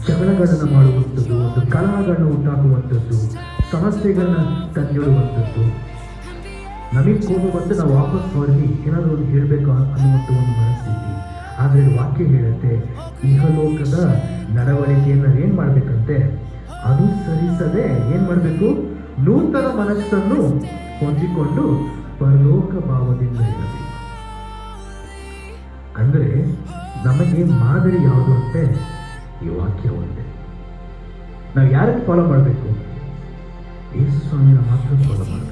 ಜಗಳಗಳನ್ನು ಮಾಡುವಂಥದ್ದು, ಒಂದು ಕಲಹಗಳನ್ನು ಉಂಟಾಗುವಂಥದ್ದು, ಸಮಸ್ಯೆಗಳನ್ನ ತಂದಿಡುವಂಥದ್ದು. ನಮಗೆ ಕೋಪ ಬಂದು ನಾವು ವಾಪಸ್ ಹೊರಗೆ ಏನಾದರೂ ಒಂದು ಹೇಳಬೇಕು ಅನ್ನುವಂಥ ಒಂದು ಮನಸ್ಥಿತಿ. ಆದರೆ ವಾಕ್ಯ ಹೇಳುತ್ತೆ, ಇಹಲೋಕದ ನಡವಳಿಕೆಯನ್ನು ಏನು ಮಾಡಬೇಕಂತೆ, ಅನುಸರಿಸದೆ ಏನು ಮಾಡಬೇಕು, ನೂತನ ಮನಸ್ಸನ್ನು ಹೊಂದಿಕೊಂಡು ಪರಲೋಕ ಭಾವದಿಂದ ಇರಬೇಕು. ಅಂದರೆ ನಮಗೆ ಮಾದರಿ ಯಾವುದು ಅಂತೆ, ಈ ವಾಕ್ಯ ಒಂದೇ. ನಾವು ಯಾರನ್ನು ಫಾಲೋ ಮಾಡಬೇಕು? ಯೇಸು ಸ್ವಾಮಿನ ಮಾತ್ರ ಫಾಲೋ ಮಾಡಬೇಕು.